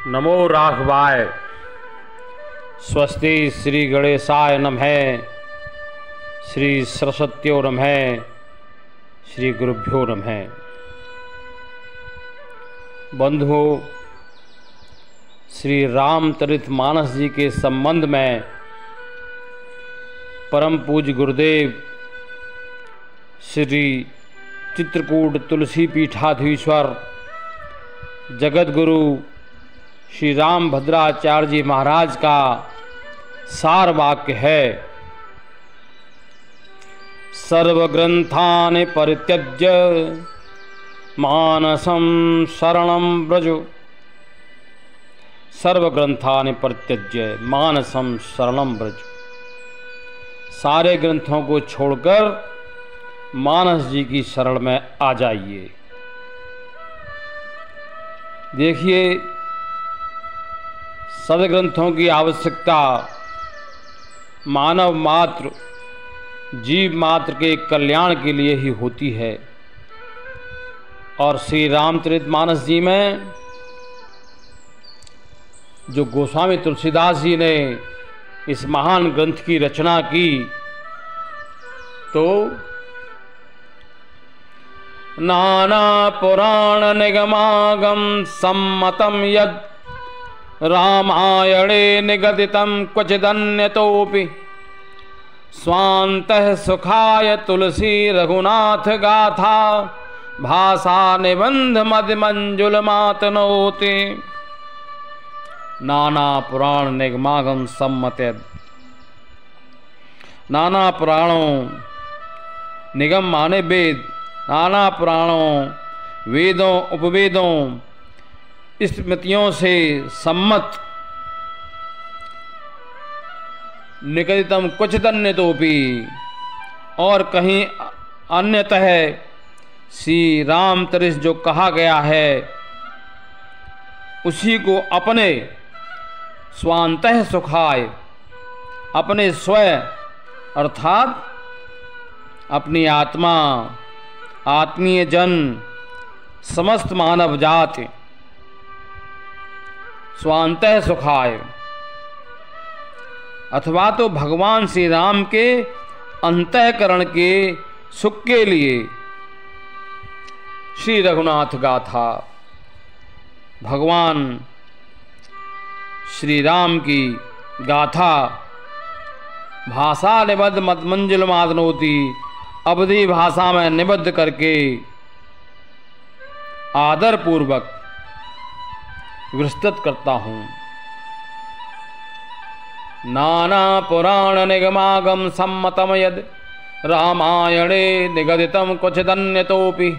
नमो राघवाय। स्वस्ति श्री गणेशाय नमः। श्री सरस्वत्यो नमः। श्री गुरुभ्यो नमः। बंधुओं, श्री रामचरितमानस जी के संबंध में परम पूज्य गुरुदेव श्री चित्रकूट तुलसी पीठाधीश्वर जगत गुरु श्री राम भद्राचार्य जी महाराज का सार वाक्य है। सर्वग्रंथानि परित्यज्य मानसं शरणं व्रज। सर्वग्रंथानि परित्यज्य मानसं शरणं व्रज। सारे ग्रंथों को छोड़कर मानस जी की शरण में आ जाइए। देखिए, सदग्रंथों की आवश्यकता मानव मात्र, जीव मात्र के कल्याण के लिए ही होती है। और श्री रामचरितमानस जी में जो गोस्वामी तुलसीदास जी ने इस महान ग्रंथ की रचना की, तो नाना पुराण निगमागम सम्मतम यद रामायणे निगदितं क्वचिदन्यतोऽपि स्वान्तः सुखाय तुलसी रघुनाथ गाथा भाषा निबंध मद मंजुल मातनोति। नाना पुराण निगमागम सम्मत। नाना पुराणों, निगम माने वेद, नाना पुराणों, वेदों, उपवेदों, स्मृतियों से सम्मत निगदितम क्वचिदन्यतोऽपि, और कहीं अन्यतः श्री रामचरित जो कहा गया है उसी को अपने स्वांतः सुखाय, अपने स्वयं अर्थात अपनी आत्मा, आत्मीय जन, समस्त मानव जाति, स्वांतः सुखाय, अथवा तो भगवान श्री राम के अंतःकरण के सुख के लिए श्री रघुनाथ गाथा, भगवान श्री राम की गाथा भाषा निबद्ध मत मंजुल मातनोति, अवधि भाषा में निबद्ध करके आदर पूर्वक विस्तृत करता हूँ। नाना पुराण निगमागम सम्मतम यद रामायणे निगदितं क्वचिदन्यतोऽपि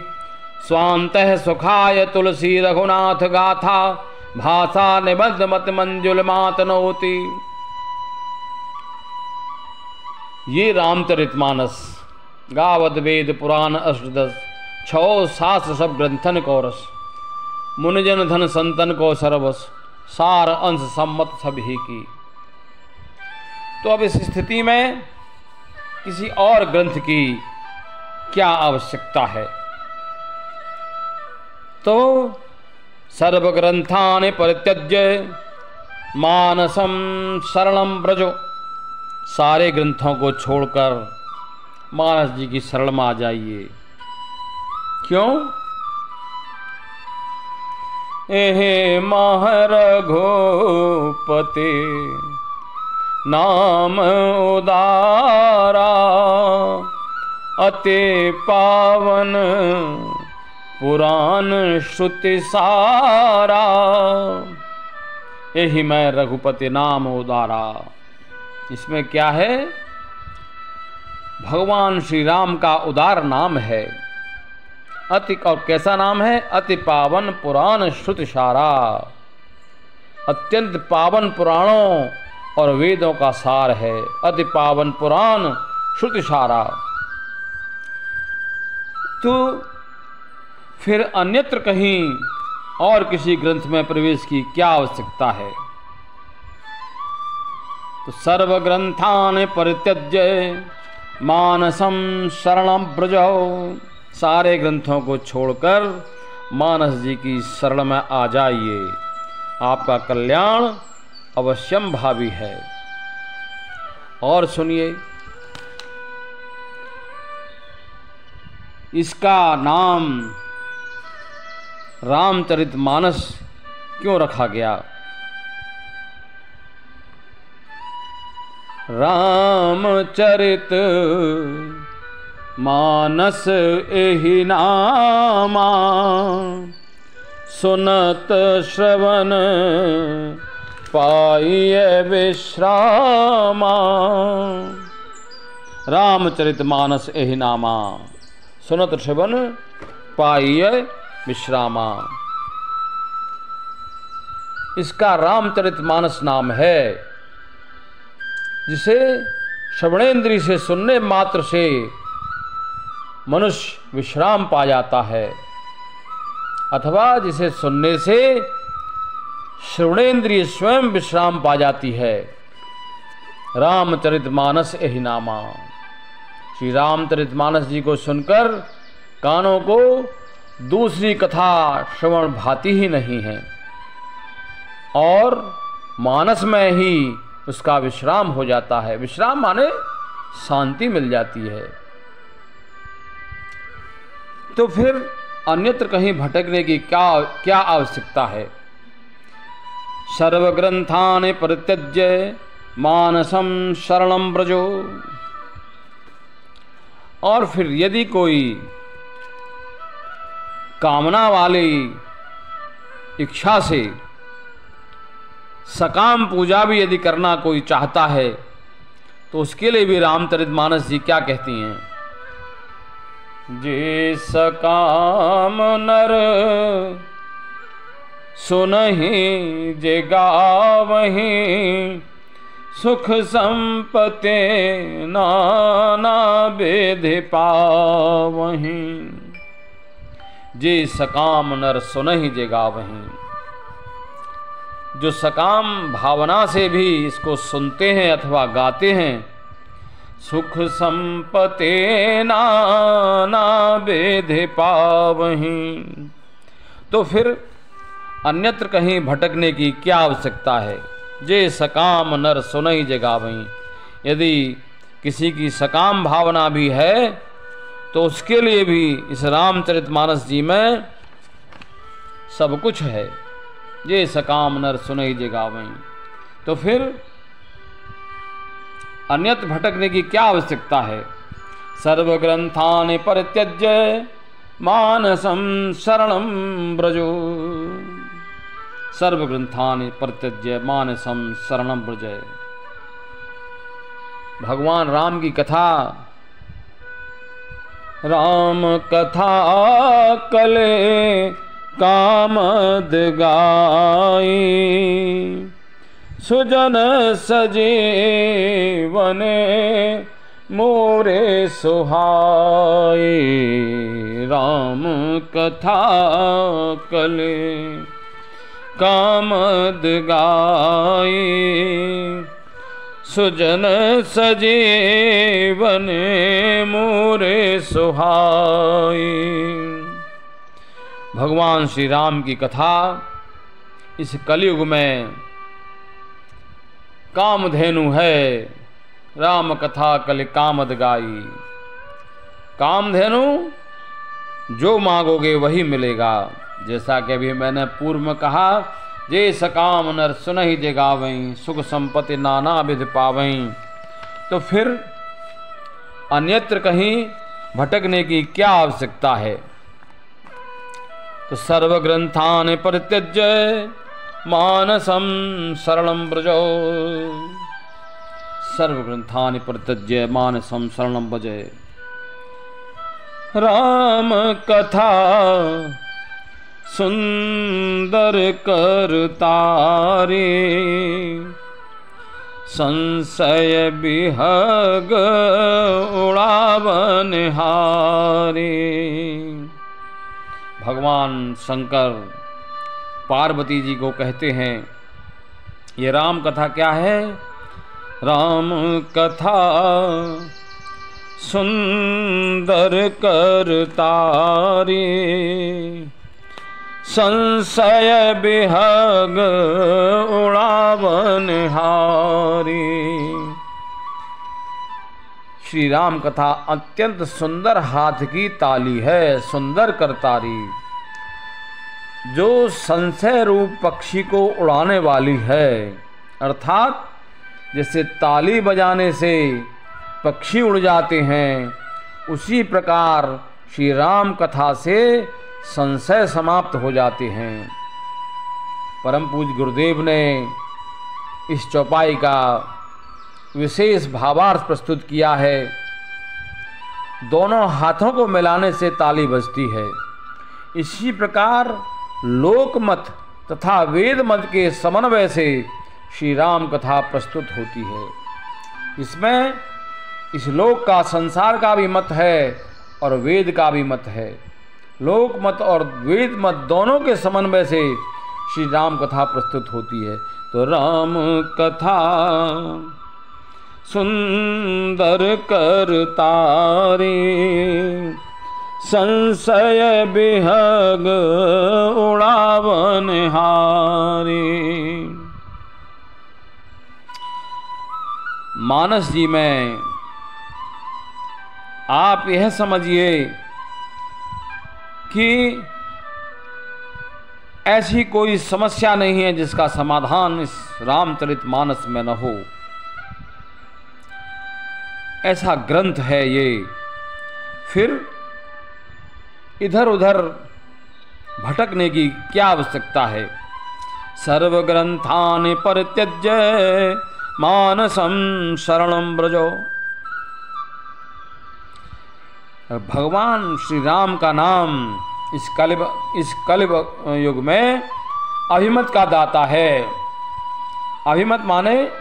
स्वान्तः सुखाय तुलसी रघुनाथ गाथा भाषा निबद्ध मत मंजुल मातनोति। ये रामचरितमानस गावद वेद पुराण अष्टदश, छो शास्त्र सब ग्रंथन को रस, मुनिजन धन संतन को सर्वस, सार अंश सम्मत सभी की। तो अब इस स्थिति में किसी और ग्रंथ की क्या आवश्यकता है? तो सर्वग्रंथानि परित्यज्य मानसं शरणं व्रजो। सारे ग्रंथों को छोड़कर मानस जी की शरण में आ जाइए। क्यों? एहे महरघोपते नाम उदारा, अति पावन पुराण श्रुति सारा। यही मैं रघुपति नाम उदारा। इसमें क्या है? भगवान श्री राम का उदार नाम है। अति, और कैसा नाम है? अति पावन पुराण श्रुति सारा। अत्यंत पावन पुराणों और वेदों का सार है। अति पावन पुराण श्रुति सारा। तो फिर अन्यत्र कहीं और किसी ग्रंथ में प्रवेश की क्या आवश्यकता है? तो सर्वग्रंथानि परित्यज्य मानसं शरणं व्रजो। सारे ग्रंथों को छोड़कर मानस जी की शरण में आ जाइए। आपका कल्याण अवश्यम भावी है। और सुनिए, इसका नाम रामचरितमानस क्यों रखा गया? रामचरित मानस एहि नामा, सुनत श्रवण पाइय विश्रामा। रामचरितमानस एहि नामा, सुनत श्रवण पाइय विश्रामा। इसका रामचरितमानस नाम है, जिसे श्रवणेन्द्रिय से सुनने मात्र से मनुष्य विश्राम पा जाता है, अथवा जिसे सुनने से श्रवणेन्द्रिय स्वयं विश्राम पा जाती है। रामचरितमानस एहि नामा। श्री रामचरितमानस जी को सुनकर कानों को दूसरी कथा श्रवण भाती ही नहीं है, और मानस में ही उसका विश्राम हो जाता है। विश्राम माने शांति मिल जाती है। तो फिर अन्यत्र कहीं भटकने की क्या आवश्यकता है? सर्वग्रंथान परित्यज्य मानसम शरणं व्रजो। और फिर यदि कोई कामना वाली इच्छा से सकाम पूजा भी यदि करना कोई चाहता है, तो उसके लिए भी रामचरितमानस जी क्या कहती हैं? जे सकाम नर सुनहि जे गावहि, सुख संपत्ति नाना बेधि पावहि। जे सकाम नर सुनहि जे गावहि। जो सकाम भावना से भी इसको सुनते हैं अथवा गाते हैं, सुख संपत्ति नाना बेधि पावहि। तो फिर अन्यत्र कहीं भटकने की क्या आवश्यकता है? जे सकाम नर सुनहि जे गावहि। यदि किसी की सकाम भावना भी है, तो उसके लिए भी इस रामचरितमानस जी में सब कुछ है। जे सकाम नर सुनहि जे गावहि। तो फिर अन्यत्र भटकने की क्या आवश्यकता है? सर्वग्रंथान परित्यज्य मानसम शरणं व्रजो। सर्वग्रंथान परित्यज्य मानसम शरणं व्रज। भगवान राम की कथा, राम कथा कले कामद गाई, सुजन सजीवन मोरे सुहाई। राम कथा कले कामद गाई, सुजन सजीवन मोरे सुहाई। भगवान श्री राम की कथा इस कलयुग में कामधेनु है। राम कथा कल कामद गाई। कामधेनु जो मांगोगे वही मिलेगा। जैसा कि अभी मैंने पूर्व में कहा, जे सकाम नर सुनहि जे गावहीं, सुख संपत्ति नाना विधि पावहीं। तो फिर अन्यत्र कहीं भटकने की क्या आवश्यकता है? तो सर्वग्रंथान परित्यज्य मानसम शरणं व्रजो। सर्वग्रंथान परित्यज्य मानसम शरणं व्रज। राम कथा सुंदर करतारे, संशय बिहग उड़ावन हारे। भगवान शंकर पार्वती जी को कहते हैं, ये राम कथा क्या है? राम कथा सुंदर करतारे, संशय बिहग उड़ावन हारी। श्री राम कथा अत्यंत सुंदर हाथ की ताली है, सुंदर करतारी, जो संशय रूप पक्षी को उड़ाने वाली है। अर्थात जैसे ताली बजाने से पक्षी उड़ जाते हैं, उसी प्रकार श्री राम कथा से संशय समाप्त हो जाते हैं। परम पूज्य गुरुदेव ने इस चौपाई का विशेष भावार्थ प्रस्तुत किया है। दोनों हाथों को मिलाने से ताली बजती है। इसी प्रकार लोकमत तथा वेद मत के समन्वय से श्री राम कथा प्रस्तुत होती है। इसमें इस लोक का, संसार का भी मत है और वेद का भी मत है। लोक मत और वेद मत दोनों के समन्वय से श्री राम कथा प्रस्तुत होती है। तो राम कथा सुंदर करतारी, संशय बिहग उड़ावन हारी। मानस जी में आप यह समझिए कि ऐसी कोई समस्या नहीं है जिसका समाधान इस रामचरितमानस में न हो। ऐसा ग्रंथ है ये। फिर इधर उधर भटकने की क्या आवश्यकता है। सर्व ग्रंथान परित्यज्य मानसम शरणं व्रजो। भगवान श्री राम का नाम इस कलिब युग में अभिमत का दाता है। अभिमत माने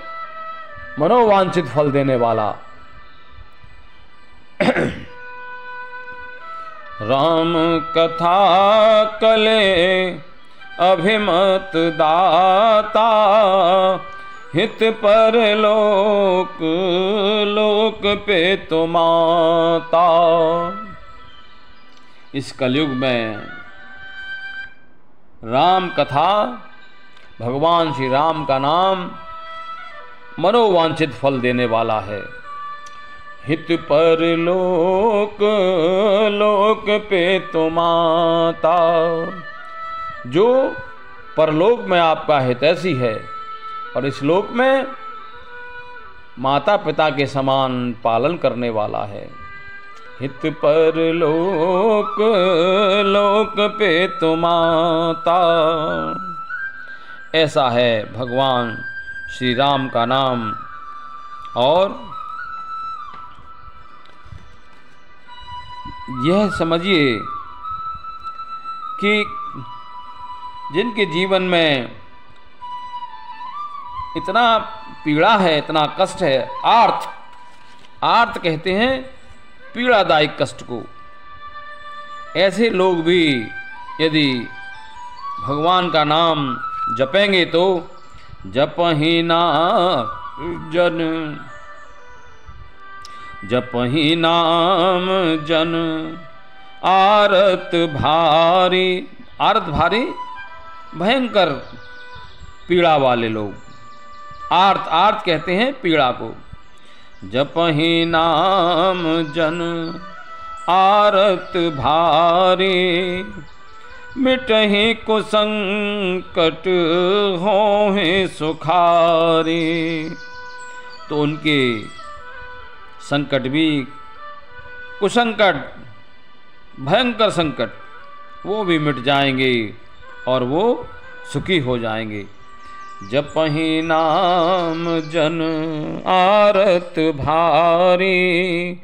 मनोवांछित फल देने वाला। राम कथा कले अभिमत दाता, हित पर लोक लोक पे तो माता। इस कलयुग में राम कथा, भगवान श्री राम का नाम मनोवांछित फल देने वाला है। हित पर लोक लोक पे तो माता। जो परलोक में आपका हितैषी है और इस लोक में माता पिता के समान पालन करने वाला है। हित पर लोक लोक पे तो माता। ऐसा है भगवान श्री राम का नाम। और यह समझिए कि जिनके जीवन में इतना पीड़ा है, इतना कष्ट है, आर्त कहते हैं पीड़ादायक कष्ट को, ऐसे लोग भी यदि भगवान का नाम जपेंगे तो जपहि नाम जन आरत भारी। आरत भारी भयंकर पीड़ा वाले लोग। आर्त कहते हैं पीड़ा को। जपहि नाम जन आरत भारी, मिटहि कुसंकट होहि सुखारी। तो उनके संकट भी, कुसंकट भयंकर संकट, वो भी मिट जाएंगे और वो सुखी हो जाएंगे। जपहि नाम जन आरत भारी,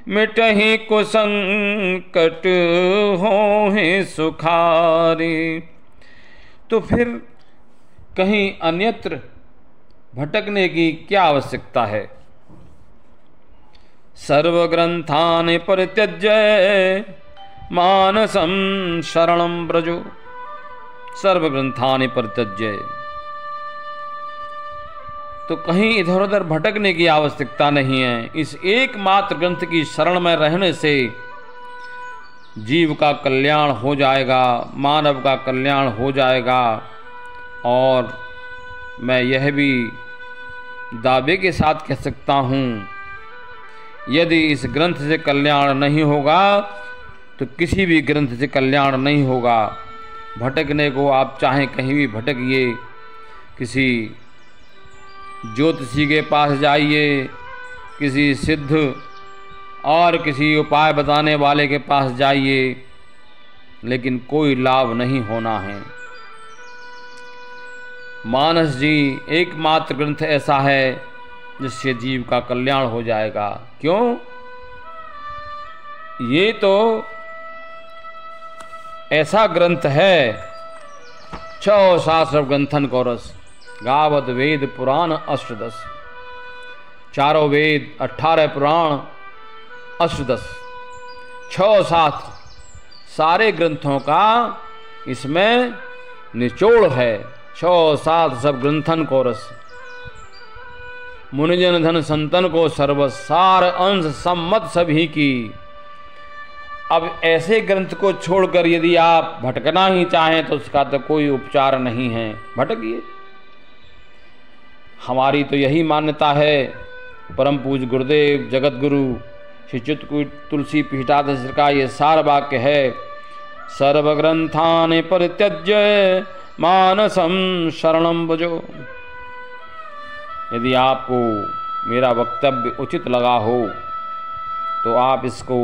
मिटहि कुसंकट होहि सुखारी। तो फिर कहीं अन्यत्र भटकने की क्या आवश्यकता है। सर्वग्रंथानि परित्यज्य मानसं शरणं व्रजो। सर्वग्रंथानि परित्यज्य, तो कहीं इधर उधर भटकने की आवश्यकता नहीं है। इस एकमात्र ग्रंथ की शरण में रहने से जीव का कल्याण हो जाएगा, मानव का कल्याण हो जाएगा। और मैं यह भी दावे के साथ कह सकता हूँ, यदि इस ग्रंथ से कल्याण नहीं होगा तो किसी भी ग्रंथ से कल्याण नहीं होगा। भटकने को आप चाहें कहीं भी भटकिए, किसी ज्योतिषी के पास जाइए, किसी सिद्ध और किसी उपाय बताने वाले के पास जाइए, लेकिन कोई लाभ नहीं होना है। मानस जी एकमात्र ग्रंथ ऐसा है जिससे जीव का कल्याण हो जाएगा। क्यों? ये तो ऐसा ग्रंथ है, 6 शास्त्र ग्रंथन को रस, गावत वेद पुराण अष्टदश। 4 वेद, 18 पुराण, अष्टदश, 6 शास्त्र, सारे ग्रंथों का इसमें निचोड़ है। 6 शास्त्र सब ग्रंथन को रस, मुनिजन धन संतन को सर्वस, सार अंश सम्मत सभी की। अब ऐसे ग्रंथ को छोड़कर यदि आप भटकना ही चाहें तो उसका तो कोई उपचार नहीं है, भटकिए। हमारी तो यही मान्यता है। परम पूज्य गुरुदेव जगत गुरु श्री चित्रकूट तुलसी पीठाधीश्वर का ये सार वाक्य है, सर्वग्रंथान परित्यज्य मानसम शरणम भजो। यदि आपको मेरा वक्तव्य उचित लगा हो तो आप इसको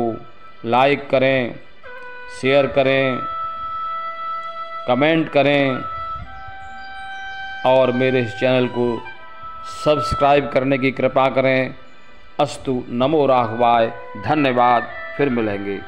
लाइक करें, शेयर करें, कमेंट करें और मेरे इस चैनल को सब्सक्राइब करने की कृपा करें। अस्तु, नमो राघवाय, धन्यवाद। फिर मिलेंगे।